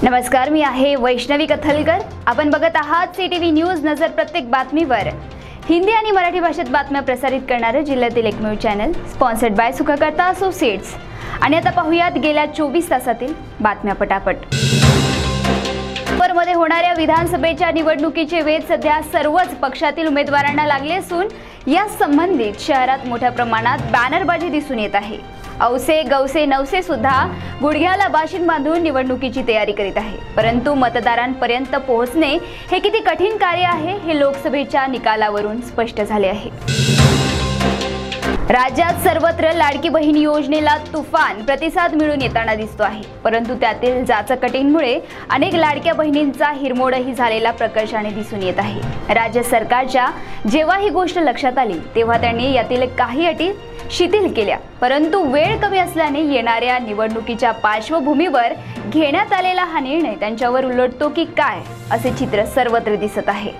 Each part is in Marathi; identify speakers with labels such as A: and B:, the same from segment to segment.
A: नमस्कार, मी आहे वैष्णवी कथलकर। आपण बघत आहात सीटीव्ही न्यूज नजर प्रत्येक बातमीवर। हिंदी आणि मराठी भाषेत बातम्या प्रसारित करणारे जिल्ह्यातील एकमेव channel, sponsored by Sukhkarta associates. आणि आता पाहूयात गेल्या 24 तासातील बातम्या पटापट। मध्ये होणाऱ्या विधानसभेच्या निवडणुकीचे वेध सध्या सर्वच पक्षातील उमेदवारांना लागले असून या संबंधित शहरात मोठ्या प्रमाणात बॅनरबाजी दिसून येत आहे। औसे गौसे नवसे सुद्धा गुडघ्याला बाशिंग बांधून निवडणुकीची तयारी करीत आहे। परंतु मतदारांपर्यंत पोहोचणे हे किती कठीण कार्य आहे हे लोकसभेच्या निकालावरून स्पष्ट झाले आहे। राज्यात सर्वत्र लाडकी बहीण योजनेला तुफान प्रतिसाद मिळून येताना दिसतो आहे। परंतु त्यातील जाचकटींमुळे अनेक लाडक्या बहिणींचा हिरमोडही झालेला प्रकर्षाने दिसून येत आहे। राज्य सरकारच्या जेव्हा ही गोष्ट लक्षात आली तेव्हा त्यांनी यातील काही अटी शिथिल केल्या, परंतु वेळ कमी असल्याने येणाऱ्या निवडणुकीच्या पार्श्वभूमीवर घेण्यात आलेला हा निर्णय त्यांच्यावर उलटतो की काय असे चित्र सर्वत्र दिसत आहे।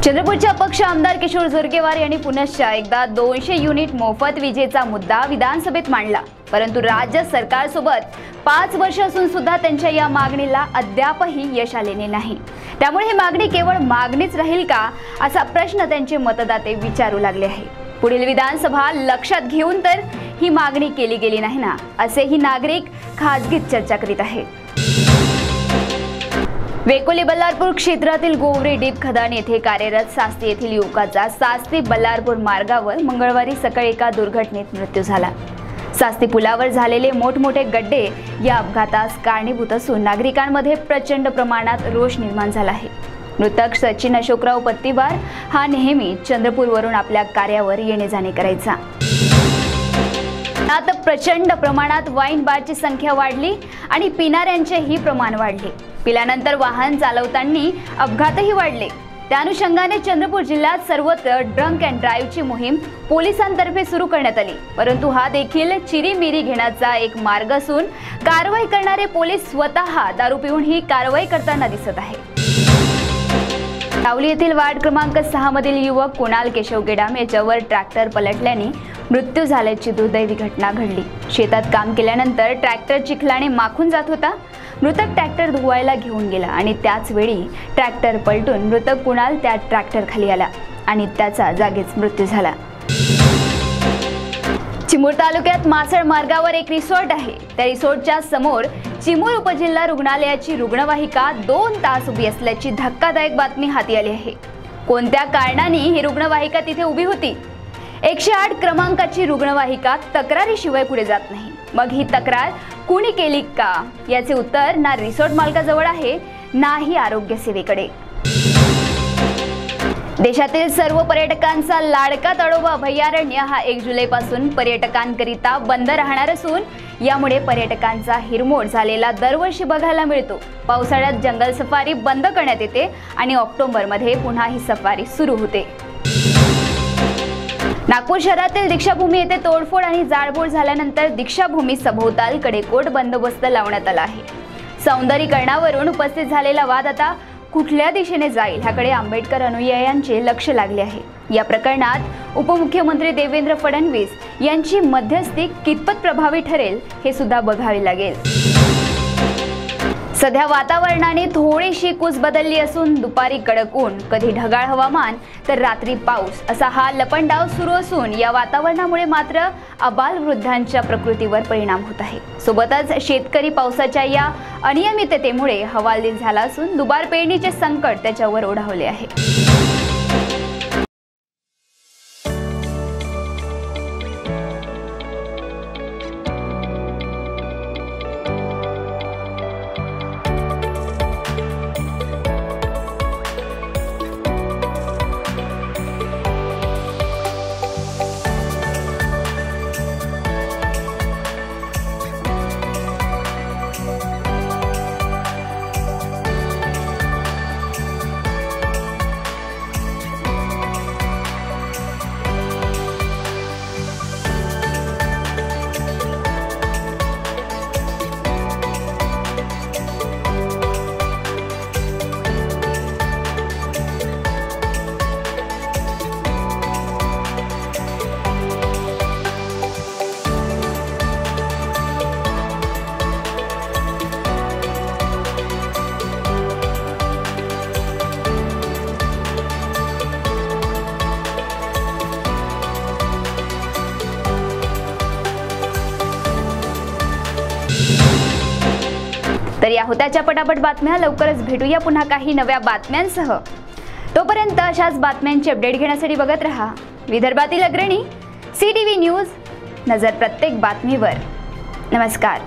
A: चंद्रपूरचे अपक्ष आमदार किशोर जोरगेवार यांनी पुनश्च एकदा 200 युनिट मोफत विजेचा मुद्दा विधानसभेत मांडला, परंतु राज्य सरकारसोबत 5 वर्ष असून सुद्धा त्यांच्या या मागणीला अद्यापही यश आलेले नाही। त्यामुळे ही मागणी केवळ मागणीच राहील का असा प्रश्न त्यांचे मतदाते विचारू लागले आहे। पुढील विधानसभा लक्षात घेऊन तर ही मागणी केली गेली नाही ना, असेही नागरिक खासगीत चर्चा करीत आहेत। वेकोली बल्लारपूर क्षेत्रातील गोवरे डीप खदान येथे कार्यरत सास्ती येथील युवकाचा सास्ती बल्लारपूर मार्गावर मंगळवारी सकाळी एका दुर्घटनेत मृत्यू झाला। सास्ती पुलावर झालेले मोठमोठे गड्डे या अपघातास कारणीभूत असून नागरिकांमध्ये प्रचंड प्रमाणात रोष निर्माण झाला आहे। मृतक सचिन अशोकराव पत्तीवार हा नेहमी चंद्रपूरवरून आपल्या कार्यावर येणे जाणे करायचा। आता प्रचंड प्रमाणात वाईन बारची संख्या वाढली आणि पिणाऱ्यांचेही प्रमाण वाढले। पिल्यानंतर वाहन चालवताना अपघातही वाढले। त्या अनुषंगाने चंद्रपूर जिल्ह्यात सर्वत्र ड्रंक अँड ड्राईव्हची मोहीम पोलिसांतर्फे सुरू करण्यात आली, परंतु हा देखील चिरीमिरी घेण्याचा एक मार्ग असून कारवाई करणारे पोलीस स्वतः दारू पिऊन ही कारवाई करताना दिसत आहे। सावली येथील वार्ड क्रमांक 6 मधील युवक कुणाल केशव गेडाम याच्यावर ट्रॅक्टर पलटल्याने मृत्यू झाल्याची दुर्दैवी घटना घडली। शेतात काम केल्यानंतर ट्रॅक्टर चिखलाने माखून जात होता। मृतक ट्रॅक्टर धुवायला घेऊन गेला आणि त्याच वेळी ट्रॅक्टर पलटून मृतक कुणाल त्या ट्रॅक्टर खाली आला आणि त्याचा जागीच मृत्यू झाला। चिमूर तालुक्यात मासळ मार्गावर एक रिसॉर्ट आहे। त्या रिसॉर्टच्या समोर चिमूर उपजिल्हा रुग्णालयाची रुग्णवाहिका 2 तास उभी असल्याची धक्कादायक बातमी हाती आली आहे। कोणत्या कारणाने ही रुग्णवाहिका तिथे उभी होती? 108 क्रमांकाची रुग्णवाहिका तक्रारीशिवाय पुढे जात नाही। मग ही तक्रार कुणी केली का याचे उत्तर ना रिसॉर्ट मालकाजवळ आहे ना ही आरोग्य सेवेकडे। देशातील सर्व पर्यटकांचा लाडका तळोबा अभयारण्य हा 1 जुलैपासून पर्यटकांकरिता बंद राहणार असून यामुळे पर्यटकांचा हिरमोड झालेला दरवर्षी बघायला मिळतो। पावसाळ्यात जंगल सफारी बंद करण्यात येते आणि ऑक्टोबरमध्ये पुन्हा ही सफारी सुरू होते। नागपूर शहरातील दीक्षाभूमी येथे तोडफोड आणि जाळपोळ झाल्यानंतर दीक्षाभूमी सभोवताल कडेकोट बंदोबस्त लावण्यात आला आहे। सौंदर्यीकरणावरून उपस्थित झालेला वाद आता कुठल्या दिशेने जाईल ह्याकडे आंबेडकर अनुयायांचे लक्ष लागले आहे। या प्रकरणात उपमुख्यमंत्री देवेंद्र फडणवीस यांची मध्यस्थी कितपत प्रभावी ठरेल हे सुद्धा बघावे लागेल। सध्या वातावरणाने थोडीशी कूच बदलली असून दुपारी कडक ऊन, कधी ढगाळ हवामान तर रात्री पाऊस असा हा लपंडाव सुरू असून या वातावरणामुळे मात्र आबालवृद्धांच्या प्रकृतीवर परिणाम होत आहे। सोबतच शेतकरी पावसाच्या या अनियमिततेमुळे हवालदिल झाला असून दुबार पेरणीचे संकट त्याच्यावर ओढावले आहे। तर या होत्याच्या पटापट बातम्या. लवकरच भेटूया पुन्हा काही नव्या बातम्यांसह. तोपर्यंत अशाच बातम्यांची अपडेट घेण्यासाठी बघत रहा विदर्भातील अग्रणी CTV न्यूज. नजर प्रत्येक बातमीवर. नमस्कार.